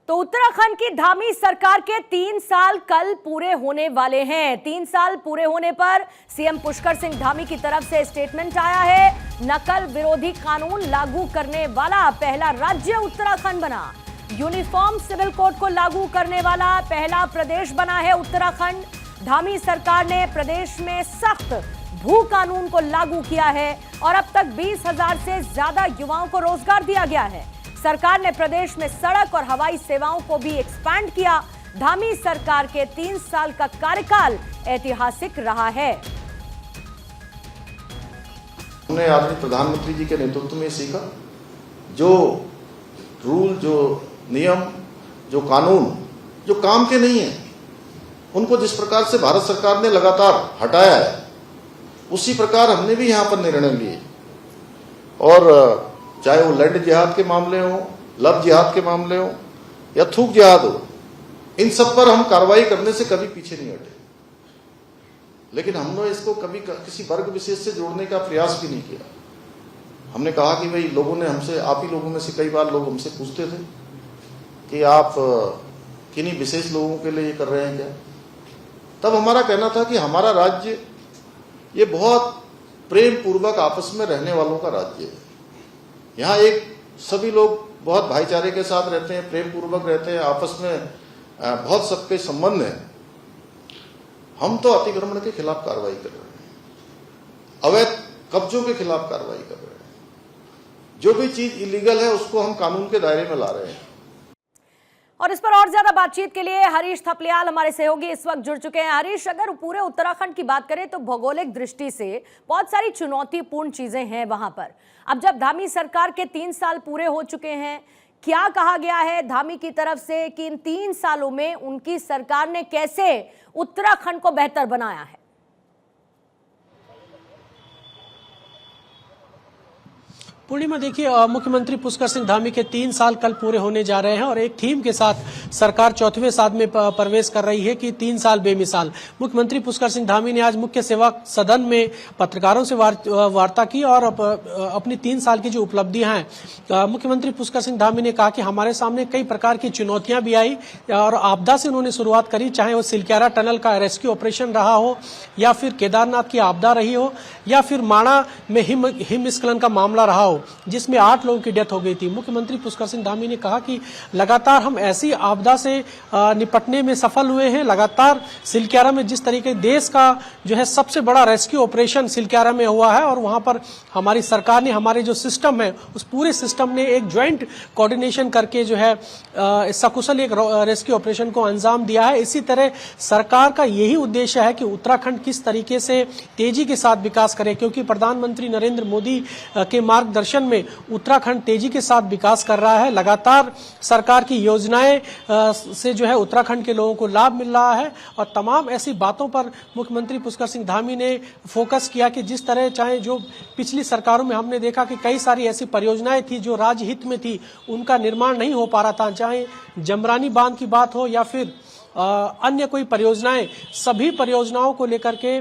तो उत्तराखंड की धामी सरकार के 3 साल कल पूरे होने वाले हैं। 3 साल पूरे होने पर सीएम पुष्कर सिंह धामी की तरफ से स्टेटमेंट आया है। नकल विरोधी कानून लागू करने वाला पहला राज्य उत्तराखंड बना। यूनिफॉर्म सिविल कोड को लागू करने वाला पहला प्रदेश बना है उत्तराखंड। धामी सरकार ने प्रदेश में सख्त भू कानून को लागू किया है और अब तक 20,000 से ज्यादा युवाओं को रोजगार दिया गया है। सरकार ने प्रदेश में सड़क और हवाई सेवाओं को भी एक्सपैंड किया। धामी सरकार के 3 साल का कार्यकाल ऐतिहासिक रहा है। हमने आदरणीय प्रधानमंत्री जी के नेतृत्व में सीखा, जो रूल, जो नियम, जो कानून जो काम के नहीं है, उनको जिस प्रकार से भारत सरकार ने लगातार हटाया है, उसी प्रकार हमने भी यहाँ पर निर्णय लिए। और चाहे वो लैंड जिहाद के मामले हो, लव जिहाद के मामले हो या थूक जिहाद हो, इन सब पर हम कार्रवाई करने से कभी पीछे नहीं हटे। लेकिन हमने इसको कभी किसी वर्ग विशेष से जोड़ने का प्रयास भी नहीं किया। हमने कहा कि भाई लोगों ने हमसे, आप ही लोगों में से कई बार लोग हमसे पूछते थे कि आप किन्हीं विशेष लोगों के लिए ये कर रहे हैं क्या। तब हमारा कहना था कि हमारा राज्य ये बहुत प्रेम पूर्वक आपस में रहने वालों का राज्य है। यहाँ एक सभी लोग बहुत भाईचारे के साथ रहते हैं, प्रेम पूर्वक रहते हैं, आपस में बहुत सबके संबंध हैं। हम तो अतिक्रमण के खिलाफ कार्रवाई कर रहे हैं, अवैध कब्जों के खिलाफ कार्रवाई कर रहे हैं। जो भी चीज इलीगल है उसको हम कानून के दायरे में ला रहे हैं। और इस पर और ज्यादा बातचीत के लिए हरीश थपलियाल हमारे सहयोगी इस वक्त जुड़ चुके हैं। हरीश, अगर पूरे उत्तराखंड की बात करें तो भौगोलिक दृष्टि से बहुत सारी चुनौतीपूर्ण चीजें हैं वहां पर। अब जब धामी सरकार के 3 साल पूरे हो चुके हैं, क्या कहा गया है धामी की तरफ से कि इन 3 सालों में उनकी सरकार ने कैसे उत्तराखंड को बेहतर बनाया है? पूर्णिमा, देखिए, मुख्यमंत्री पुष्कर सिंह धामी के 3 साल कल पूरे होने जा रहे हैं और एक थीम के साथ सरकार 4वें साल में प्रवेश कर रही है कि 3 साल बेमिसाल। मुख्यमंत्री पुष्कर सिंह धामी ने आज मुख्य सेवा सदन में पत्रकारों से वार्ता की और अपनी 3 साल की जो उपलब्धियां हैं, मुख्यमंत्री पुष्कर सिंह धामी ने कहा कि हमारे सामने कई प्रकार की चुनौतियां भी आई और आपदा से उन्होंने शुरुआत करी, चाहे वो सिलक्यारा टनल का रेस्क्यू ऑपरेशन रहा हो या फिर केदारनाथ की आपदा रही हो या फिर माणा में हिमस्खलन का मामला रहा हो जिसमें 8 लोगों की डेथ हो गई थी। मुख्यमंत्री पुष्कर सिंह धामी ने कहा कि लगातार हम ऐसी आपदा से निपटने में सफल हुए हैं। लगातार सिलक्यारा में जिस तरीके देश का जो है सबसे बड़ा रेस्क्यू ऑपरेशन सिलक्यारा में हुआ है और वहां पर हमारी सरकार ने, हमारे जो सिस्टम है उस पूरे सिस्टम ने एक ज्वाइंट कोऑर्डिनेशन करके जो है सकुशल एक रेस्क्यू ऑपरेशन को अंजाम दिया है। इसी तरह सरकार का यही उद्देश्य है कि उत्तराखंड किस तरीके से तेजी के साथ विकास करे, क्योंकि प्रधानमंत्री नरेंद्र मोदी के मार्गदर्शन में उत्तराखंड तेजी के साथ विकास कर रहा है। लगातार सरकार की योजनाएं से जो है उत्तराखंड के लोगों को लाभ मिल रहा है और तमाम ऐसी बातों पर मुख्यमंत्री पुष्कर सिंह धामी ने फोकस किया कि जिस तरह, चाहे जो पिछली सरकारों में हमने देखा कि कई सारी ऐसी परियोजनाएं थी जो राज्य हित में थी, उनका निर्माण नहीं हो पा रहा था, चाहे जमरानी बांध की बात हो या फिर अन्य कोई परियोजनाएं, सभी परियोजनाओं को लेकर के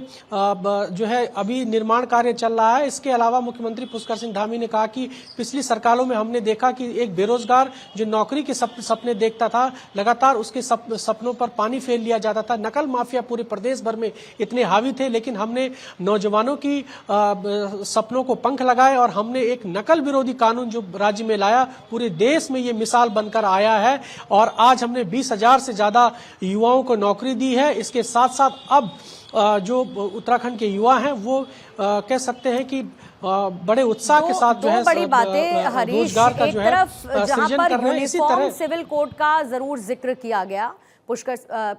जो है अभी निर्माण कार्य चल रहा है। इसके अलावा मुख्यमंत्री पुष्कर सिंह धामी ने कहा कि पिछली सरकारों में हमने देखा कि एक बेरोजगार जो नौकरी के सपने देखता था, लगातार उसके सपनों पर पानी फेर लिया जाता था। नकल माफिया पूरे प्रदेश भर में इतने हावी थे, लेकिन हमने नौजवानों की सपनों को पंख लगाए और हमने एक नकल विरोधी कानून जो राज्य में लाया, पूरे देश में ये मिसाल बनकर आया है और आज हमने 20,000 से ज्यादा युवाओं को नौकरी दी है। इसके साथ साथ अब जो उत्तराखंड के युवा हैं वो कह सकते हैं कि बड़े उत्साह के साथ जो है बड़ी बातें हरीश, रोजगार का जो है जहां सृजन पर कर रहे हैं। इसी यूनिफॉर्म तरह सिविल कोड का जरूर जिक्र किया गया पुष्कर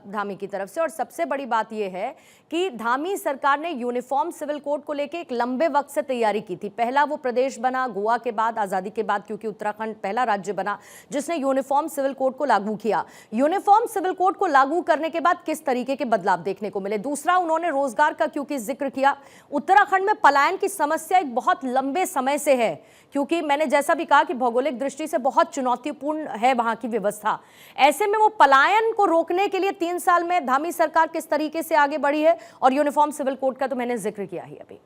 धामी की तरफ से, और सबसे बड़ी बात यह है कि धामी सरकार ने यूनिफॉर्म सिविल कोड को लेकर एक लंबे वक्त से तैयारी की थी। पहला वो प्रदेश बना गोवा के बाद, आजादी के बाद, क्योंकि उत्तराखंड पहला राज्य बना जिसने यूनिफॉर्म सिविल कोड को लागू किया। यूनिफॉर्म सिविल कोड को लागू करने के बाद किस तरीके के बदलाव देखने को मिले। दूसरा, उन्होंने रोजगार का क्योंकि जिक्र किया। उत्तराखंड में पलायन की समस्या एक बहुत लंबे समय से है, क्योंकि मैंने जैसा भी कहा कि भौगोलिक दृष्टि से बहुत चुनौतीपूर्ण है वहां की व्यवस्था। ऐसे में वो पलायन को रोकने के लिए 3 साल में धामी सरकार किस तरीके से आगे बढ़ी है, और यूनिफॉर्म सिविल कोड का तो मैंने जिक्र किया ही अभी।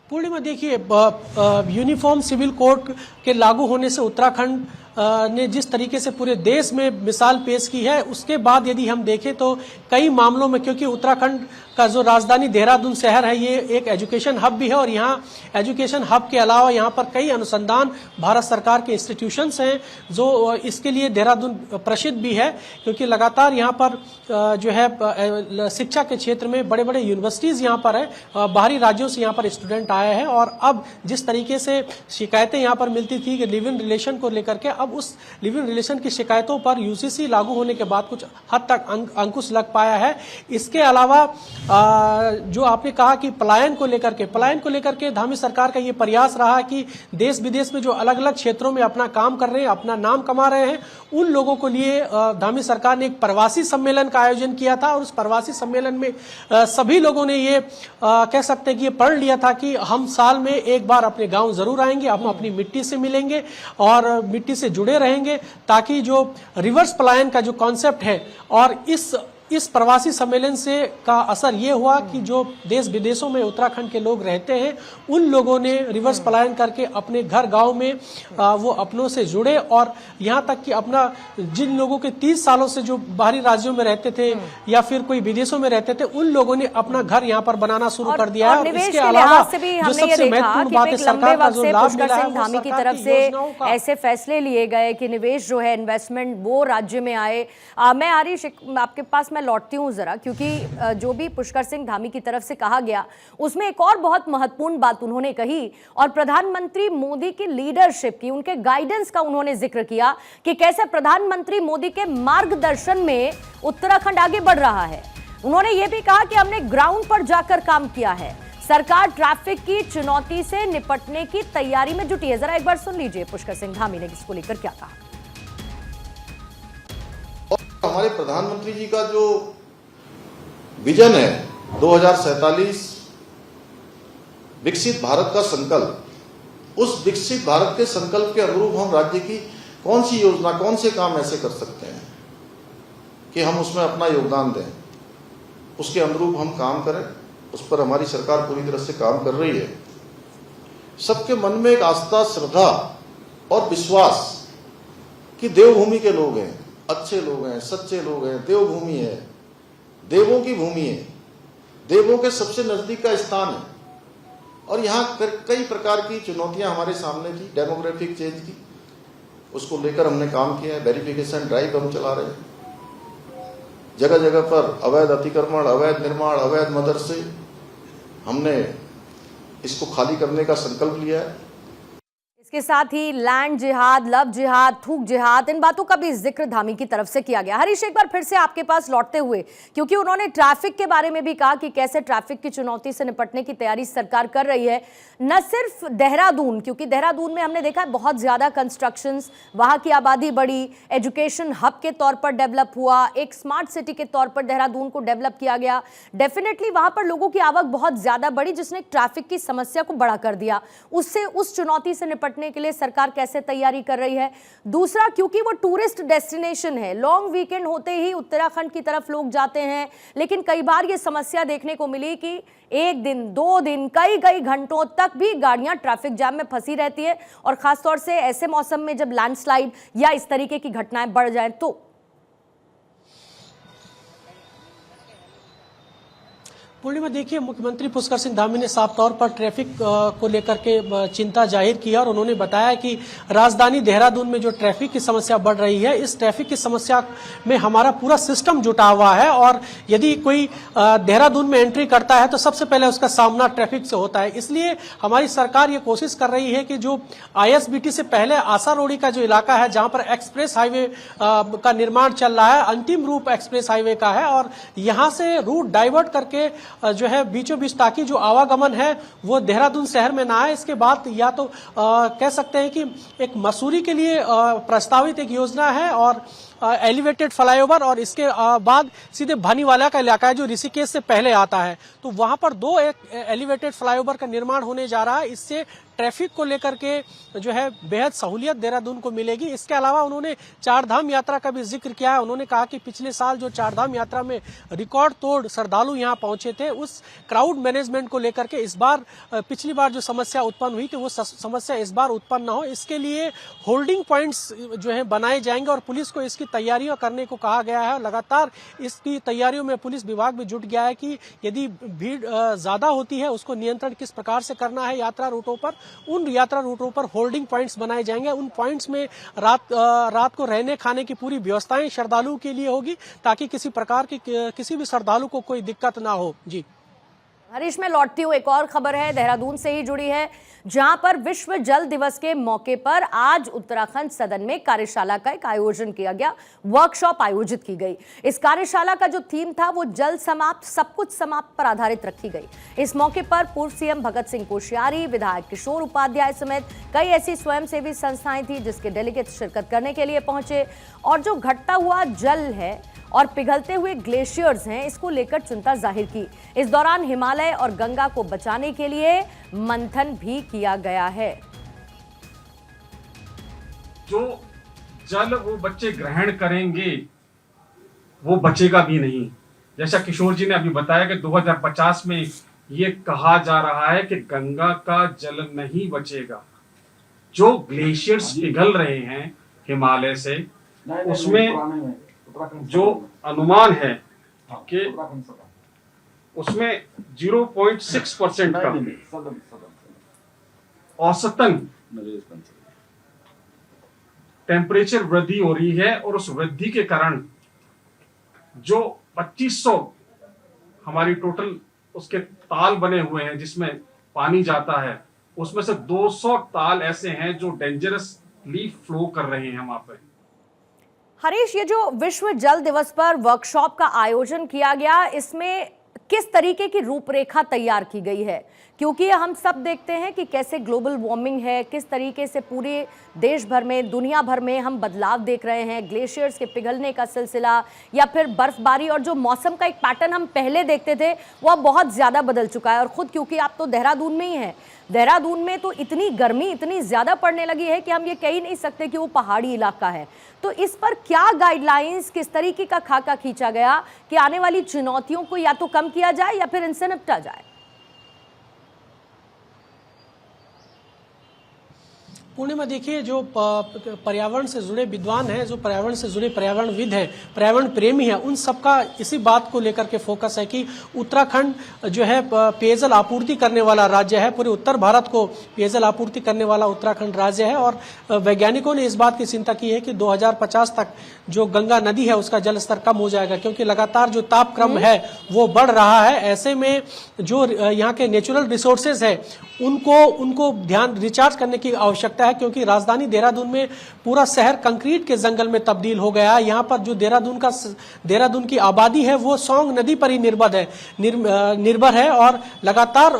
पूर्णिमा देखिए, यूनिफॉर्म सिविल कोड के लागू होने से उत्तराखंड ने जिस तरीके से पूरे देश में मिसाल पेश की है, उसके बाद यदि हम देखें तो कई मामलों में, क्योंकि उत्तराखंड का जो राजधानी देहरादून शहर है, ये एक एजुकेशन हब भी है और यहाँ एजुकेशन हब के अलावा यहाँ पर कई अनुसंधान भारत सरकार के इंस्टीट्यूशंस हैं जो इसके लिए देहरादून प्रसिद्ध भी है, क्योंकि लगातार यहाँ पर जो है शिक्षा के क्षेत्र में बड़े बड़े यूनिवर्सिटीज यहाँ पर है, बाहरी राज्यों से यहाँ पर स्टूडेंट आए हैं। और अब जिस तरीके से शिकायतें यहाँ पर मिलती थी कि लिव इन रिलेशन को लेकर के, अब उस लिव इन रिलेशन की शिकायतों पर यूजीसी लागू होने के बाद कुछ हद तक अंकुश लग पाया है। इसके अलावा जो आपने कहा कि पलायन को लेकर के धामी सरकार का ये प्रयास रहा कि देश विदेश में जो अलग अलग क्षेत्रों में अपना काम कर रहे हैं, अपना नाम कमा रहे हैं, उन लोगों को लिए धामी सरकार ने एक प्रवासी सम्मेलन का आयोजन किया था। और उस प्रवासी सम्मेलन में सभी लोगों ने ये कह सकते हैं कि ये पढ़ लिया था कि हम साल में एक बार अपने गांव जरूर आएंगे, हम अपनी मिट्टी से मिलेंगे और मिट्टी से जुड़े रहेंगे, ताकि जो रिवर्स पलायन का जो कॉन्सेप्ट है, और इस प्रवासी सम्मेलन से का असर ये हुआ कि जो देश विदेशों में उत्तराखंड के लोग रहते हैं, उन लोगों ने रिवर्स पलायन करके अपने घर गांव में वो अपनों से जुड़े। और यहाँ तक कि अपना जिन लोगों के 30 सालों से जो बाहरी राज्यों में रहते थे या फिर कोई विदेशों में रहते थे, उन लोगों ने अपना घर यहाँ पर बनाना शुरू कर दिया है। और इसके अलावा जो सबसे महत्वपूर्ण बात है, सरकार का जो लाभ मिला है, धामी की तरफ से ऐसे फैसले लिए गए कि निवेश जो है, इन्वेस्टमेंट वो राज्य में आए। मैं आरिश आपके पास मैं लौटती हूं जरा, क्योंकि जो भी पुष्कर सिंह धामी की तरफ से कहा गया उसमें एक और बहुत महत्वपूर्ण बात उन्होंने कही, और प्रधानमंत्री मोदी की लीडरशिप की, उनके गाइडेंस का उन्होंने जिक्र किया कि कैसे प्रधानमंत्री मोदी के मार्गदर्शन में उत्तराखंड आगे बढ़ रहा है। उन्होंने ये भी कहा कि हमने ग्राउंड पर जाकर काम किया है, सरकार ट्रैफिक की चुनौती से निपटने की तैयारी में जुटी है। जरा एक बार सुन लीजिए पुष्कर सिंह धामी ने इसको लेकर क्या कहा। हमारे प्रधानमंत्री जी का जो विजन है 2047 विकसित भारत का संकल्प, उस विकसित भारत के संकल्प के अनुरूप हम राज्य की कौन सी योजना, कौन से काम ऐसे कर सकते हैं कि हम उसमें अपना योगदान दें, उसके अनुरूप हम काम करें। उस पर हमारी सरकार पूरी तरह से काम कर रही है। सबके मन में एक आस्था, श्रद्धा और विश्वास कि देवभूमि के लोग हैं, अच्छे लोग हैं, सच्चे लोग हैं, देवभूमि है, देवों की भूमि है, देवों के सबसे नजदीक का स्थान है। और यहाँ कई प्रकार की चुनौतियां हमारे सामने थी, डेमोग्राफिक चेंज की, उसको लेकर हमने काम किया है। वेरिफिकेशन ड्राइव हम चला रहे हैं, जगह जगह पर अवैध अतिक्रमण, अवैध निर्माण, अवैध मदरसे, हमने इसको खाली करने का संकल्प लिया है। इसके साथ ही लैंड जिहाद, लव जिहाद, थूक जिहाद, इन बातों का भी जिक्र धामी की तरफ से किया गया। हरीश, एक बार फिर से आपके पास लौटते हुए, क्योंकि उन्होंने ट्रैफिक के बारे में भी कहा कि कैसे ट्रैफिक की चुनौती से निपटने की तैयारी सरकार कर रही है। न सिर्फ देहरादून, क्योंकि देहरादून में हमने देखा है बहुत ज्यादा कंस्ट्रक्शंस, वहां की आबादी बढ़ी, एजुकेशन हब के तौर पर डेवलप हुआ, एक स्मार्ट सिटी के तौर पर देहरादून को डेवलप किया गया। डेफिनेटली वहां पर लोगों की आवक बहुत ज्यादा बढ़ी, जिसने ट्रैफिक की समस्या को बड़ा कर दिया। उससे उस चुनौती से निपटने के लिए सरकार कैसे तैयारी कर रही है। दूसरा, क्योंकि वो टूरिस्ट डेस्टिनेशन है, लॉन्ग वीकेंड होते ही उत्तराखंड की तरफ लोग जाते हैं, लेकिन कई बार ये समस्या देखने को मिली कि एक दिन, 2 दिन, कई घंटों तक भी गाड़ियां ट्रैफिक जाम में फंसी रहती है, और खासतौर से ऐसे मौसम में जब लैंडस्लाइड या इस तरीके की घटनाएं बढ़ जाएं तो। पूर्णिमा देखिए, मुख्यमंत्री पुष्कर सिंह धामी ने साफ तौर पर ट्रैफिक को लेकर के चिंता जाहिर की और उन्होंने बताया कि राजधानी देहरादून में जो ट्रैफिक की समस्या बढ़ रही है, इस ट्रैफिक की समस्या में हमारा पूरा सिस्टम जुटा हुआ है, और यदि कोई देहरादून में एंट्री करता है तो सबसे पहले उसका सामना ट्रैफिक से होता है। इसलिए हमारी सरकार ये कोशिश कर रही है कि जो ISBT से पहले आशा रोड़ी का जो इलाका है, जहां पर एक्सप्रेस हाईवे का निर्माण चल रहा है, अंतिम रूप एक्सप्रेस हाईवे का है, और यहां से रूट डाइवर्ट करके जो है बीचों बीच, ताकि जो आवागमन है वो देहरादून शहर में ना आए। इसके बाद या तो कह सकते हैं कि एक मसूरी के लिए प्रस्तावित एक योजना है, और एलिवेटेड फ्लाईओवर और इसके बाद सीधे भानीवाला का इलाका है जो ऋषिकेश से पहले आता है, तो वहां पर दो एलिवेटेड फ्लाईओवर का निर्माण होने जा रहा है। इससे ट्रैफिक को लेकर के जो है बेहद सहूलियत देहरादून को मिलेगी। इसके अलावा उन्होंने चारधाम यात्रा का भी जिक्र किया है। उन्होंने कहा कि पिछले साल जो चारधाम यात्रा में रिकॉर्ड तोड़ श्रद्धालु यहाँ पहुंचे थे, उस क्राउड मैनेजमेंट को लेकर के इस बार पिछली बार जो समस्या उत्पन्न हुई थी वो समस्या इस बार उत्पन्न न हो, इसके लिए होल्डिंग पॉइंट्स जो है बनाए जाएंगे और पुलिस को इसकी तैयारियां करने को कहा गया है। लगातार इसकी तैयारियों में पुलिस विभाग भी जुट गया है कि यदि भीड़ ज्यादा होती है उसको नियंत्रण किस प्रकार से करना है। यात्रा रूटों पर, उन यात्रा रूटों पर होल्डिंग पॉइंट्स बनाए जाएंगे। उन पॉइंट्स में रात को रहने खाने की पूरी व्यवस्थाएं श्रद्धालुओं के लिए होगी ताकि किसी प्रकार की किसी भी श्रद्धालु को कोई दिक्कत ना हो। जी हरीश, में लौटती हूँ, एक और खबर है देहरादून से ही जुड़ी है, जहां पर विश्व जल दिवस के मौके पर आज उत्तराखंड सदन में कार्यशाला का एक आयोजन किया गया, वर्कशॉप आयोजित की गई। इस कार्यशाला का जो थीम था वो जल समाप्त सब कुछ समाप्त पर आधारित रखी गई। इस मौके पर पूर्व सीएम भगत सिंह कोश्यारी, विधायक किशोर उपाध्याय समेत कई ऐसी स्वयंसेवी संस्थाएं थी जिसके डेलीगेट शिरकत करने के लिए पहुंचे। और जो घटता हुआ जल है और पिघलते हुए ग्लेशियर्स हैं, इसको लेकर चिंता जाहिर की। इस दौरान हिमालय और गंगा को बचाने के लिए मंथन भी किया गया है। जो जल वो बच्चे ग्रहण करेंगे वो बचेगा भी नहीं। जैसा किशोर जी ने अभी बताया कि 2050 में ये कहा जा रहा है कि गंगा का जल नहीं बचेगा। जो ग्लेशियर्स पिघल रहे हैं हिमालय से, उसमें जो अनुमान है कि उसमें 0.6% का औसतन टेम्परेचर वृद्धि हो रही है और उस वृद्धि के कारण जो 2500 हमारी टोटल उसके ताल बने हुए हैं जिसमें पानी जाता है, उसमें से 200 ताल ऐसे हैं जो डेंजरसली फ्लो कर रहे हैं वहां पे। हरीश, ये जो विश्व जल दिवस पर वर्कशॉप का आयोजन किया गया, इसमें किस तरीके की रूपरेखा तैयार की गई है? क्योंकि हम सब देखते हैं कि कैसे ग्लोबल वार्मिंग है, किस तरीके से पूरे देश भर में, दुनिया भर में हम बदलाव देख रहे हैं, ग्लेशियर्स के पिघलने का सिलसिला या फिर बर्फबारी, और जो मौसम का एक पैटर्न हम पहले देखते थे वो अब बहुत ज़्यादा बदल चुका है। और ख़ुद क्योंकि आप तो देहरादून में ही हैं, देहरादून में तो इतनी गर्मी इतनी ज़्यादा पड़ने लगी है कि हम ये कह ही नहीं सकते कि वो पहाड़ी इलाका है। तो इस पर क्या गाइडलाइंस, किस तरीके का खाका खींचा गया कि आने वाली चुनौतियों को या तो कम किया जाए या फिर इनसे निपटा जाए? पुणे में देखिए, जो पर्यावरण से जुड़े विद्वान हैं, जो पर्यावरण से जुड़े पर्यावरणविद हैं, पर्यावरण प्रेमी हैं, उन सबका इसी बात को लेकर के फोकस है कि उत्तराखंड जो है पेयजल आपूर्ति करने वाला राज्य है, पूरे उत्तर भारत को पेयजल आपूर्ति करने वाला उत्तराखंड राज्य है। और वैज्ञानिकों ने इस बात की चिंता की है कि 2050 तक जो गंगा नदी है उसका जल स्तर कम हो जाएगा, क्योंकि लगातार जो तापक्रम है वो बढ़ रहा है। ऐसे में जो यहाँ के नेचुरल रिसोर्सेज है उनको ध्यान रिचार्ज करने की आवश्यकता है, क्योंकि राजधानी देहरादून में पूरा शहर कंक्रीट के जंगल में तब्दील हो गया है। यहाँ पर जो देहरादून की आबादी है वो सोंग नदी पर ही निर्भर है और लगातार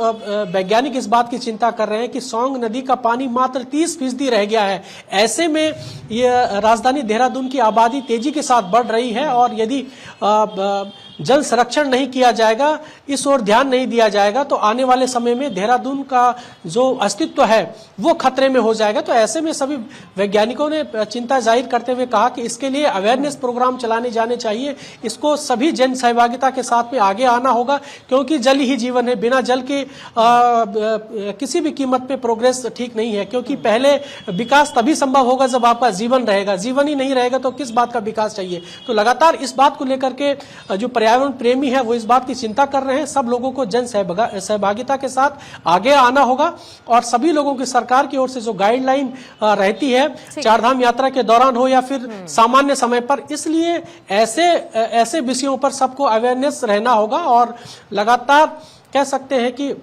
वैज्ञानिक इस बात की चिंता कर रहे हैं कि सोंग नदी का पानी मात्र 30% रह गया है। ऐसे में ये राजधानी देहरादून की आबादी तेजी के साथ बढ़ रही है और यदि जल संरक्षण नहीं किया जाएगा, इस ओर ध्यान नहीं दिया जाएगा, तो आने वाले समय में देहरादून का जो अस्तित्व है वो खतरे में हो जाएगा। तो ऐसे में सभी वैज्ञानिकों ने चिंता जाहिर करते हुए कहा कि इसके लिए अवेयरनेस प्रोग्राम चलाने जाने चाहिए। इसको सभी जन सहभागिता के साथ में आगे आना होगा, क्योंकि जल ही जीवन है। बिना जल के किसी भी कीमत पे प्रोग्रेस ठीक नहीं है, क्योंकि पहले विकास तभी संभव होगा जब आपका जीवन रहेगा। जीवन ही नहीं रहेगा तो किस बात का विकास चाहिए। तो लगातार इस बात को लेकर के जो पर्यावरण प्रेमी है वो इस बात की चिंता कर रहे हैं। सब लोगों को जन सहभागिता के साथ आगे आना होगा और सभी लोगों की सरकार की ओर से जो गाइडलाइन रहती है चारधाम यात्रा के दौरान हो या फिर सामान्य समय पर, इसलिए ऐसे विषयों पर सबको अवेयरनेस रहना होगा और लगातार कह सकते हैं कि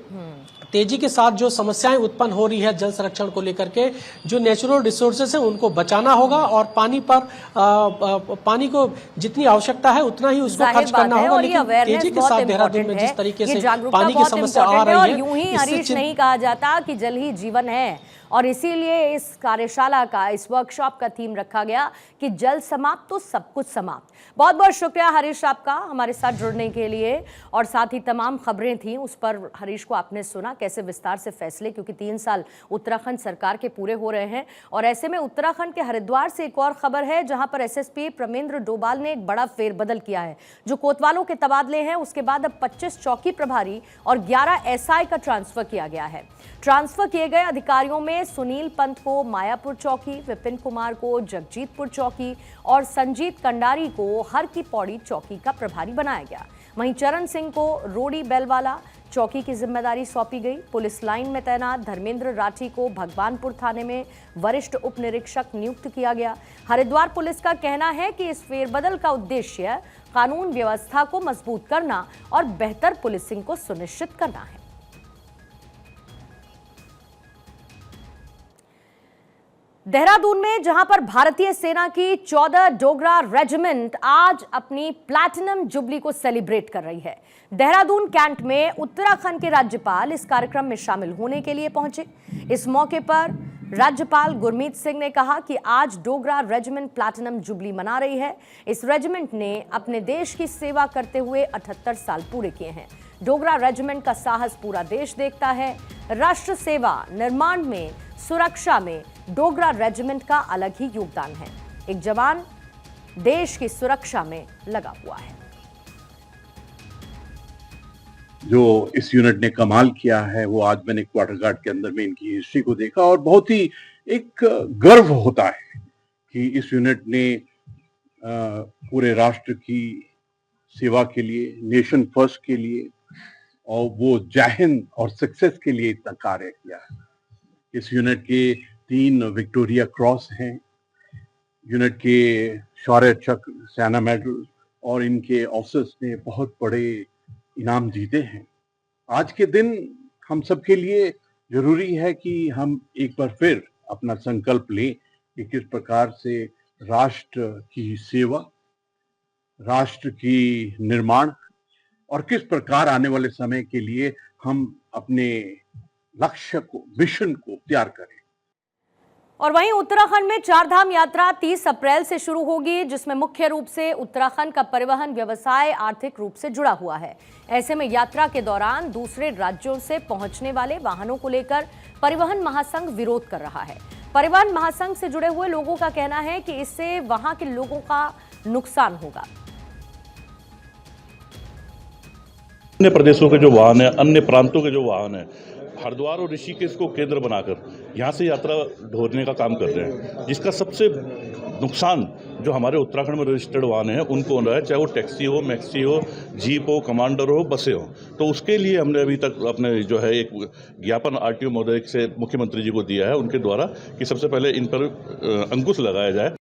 तेजी के साथ जो समस्याएं उत्पन्न हो रही है जल संरक्षण को लेकर के, जो नेचुरल रिसोर्सेज हैं उनको बचाना होगा और पानी को जितनी आवश्यकता है उतना ही उसको खर्च करना होगा। लेकिन तेजी के साथ देहरादून में जिस तरीके से पानी की समस्या आ रही है, यूं ही हरीश नहीं कहा जाता कि जल ही जीवन है और इसीलिए इस कार्यशाला का, इस वर्कशॉप का थीम रखा गया कि जल समाप्त तो सब कुछ समाप्त। बहुत बहुत शुक्रिया हरीश आपका हमारे साथ जुड़ने के लिए। और साथ ही तमाम खबरें थी उस पर हरीश को आपने सुना कैसे विस्तार से फैसले, क्योंकि 3 साल उत्तराखंड सरकार के पूरे हो रहे हैं। और ऐसे में उत्तराखंड के हरिद्वार से एक और खबर है जहां पर एसएसपी प्रमेंद्र डोभाल ने एक बड़ा फेरबदल किया है। जो कोतवालों के तबादले हैं उसके बाद अब 25 चौकी प्रभारी और 11 एसआई का ट्रांसफर किया गया है। ट्रांसफर किए गए अधिकारियों में सुनील पंत को मायापुर चौकी, विपिन कुमार को जगजीतपुर चौकी और संजीत कंडारी को हर की पौड़ी चौकी का प्रभारी बनाया गया। वहीं चरण सिंह को रोडी बेलवाला चौकी की जिम्मेदारी सौंपी गई। पुलिस लाइन में तैनात धर्मेंद्र राठी को भगवानपुर थाने में वरिष्ठ उप निरीक्षक नियुक्त किया गया। हरिद्वार पुलिस का कहना है कि इस फेरबदल का उद्देश्य कानून व्यवस्था को मजबूत करना और बेहतर पुलिसिंग को सुनिश्चित करना है। देहरादून में जहां पर भारतीय सेना की 14 डोगरा रेजिमेंट आज अपनी प्लैटिनम जुबली को सेलिब्रेट कर रही है। देहरादून कैंट में उत्तराखंड के राज्यपाल इस कार्यक्रम में शामिल होने के लिए पहुंचे। इस मौके पर राज्यपाल गुरमीत सिंह ने कहा कि आज डोगरा रेजिमेंट प्लैटिनम जुबली मना रही है। इस रेजिमेंट ने अपने देश की सेवा करते हुए 78 साल पूरे किए हैं। डोगरा रेजिमेंट का साहस पूरा देश देखता है। राष्ट्र सेवा, निर्माण में, सुरक्षा में डोगरा रेजिमेंट का अलग ही योगदान है। एक जवान देश की सुरक्षा में लगा हुआ है। जो इस यूनिट ने कमाल किया है वो आज मैंने क्वार्टर गार्ड के अंदर में इनकी हिस्ट्री को देखा और बहुत ही एक गर्व होता है कि इस यूनिट ने पूरे राष्ट्र की सेवा के लिए, नेशन फर्स्ट के लिए और वो जय हिंद और सक्सेस के लिए इतना कार्य किया है। इस यूनिट के 3 विक्टोरिया क्रॉस हैं, यूनिट के शौर्य चक्र, सेना मेडल और इनके ऑफिसर्स ने बहुत बड़े इनाम जीते हैं। आज के दिन हम सबके लिए जरूरी है कि हम एक बार फिर अपना संकल्प लें कि किस प्रकार से राष्ट्र की सेवा, राष्ट्र की निर्माण और किस प्रकार आने वाले समय के लिए हम अपने लक्ष्य को, मिशन को तैयार करें। और वहीं उत्तराखंड में 4 धाम यात्रा 30 अप्रैल से शुरू होगी, जिसमें मुख्य रूप से उत्तराखंड का परिवहन व्यवसाय आर्थिक रूप से जुड़ा हुआ है। ऐसे में यात्रा के दौरान दूसरे राज्यों से पहुंचने वाले वाहनों को लेकर परिवहन महासंघ विरोध कर रहा है। परिवहन महासंघ से जुड़े हुए लोगों का कहना है कि इससे वहां के लोगों का नुकसान होगा। अन्य प्रदेशों के जो वाहन है, अन्य प्रांतों के जो वाहन है, हरिद्वार और ऋषिकेश को केंद्र बनाकर यहाँ से यात्रा ढोने का काम कर रहे हैं, जिसका सबसे नुकसान जो हमारे उत्तराखंड में रजिस्टर्ड वाहन है उनको हो रहा है, चाहे वो टैक्सी हो, मैक्सी हो, जीप हो, कमांडर हो, बसें हो। तो उसके लिए हमने अभी तक अपने जो है एक ज्ञापन आरटीओ महोदय से मुख्यमंत्री जी को दिया है उनके द्वारा कि सबसे पहले इन पर अंकुश लगाया जाए।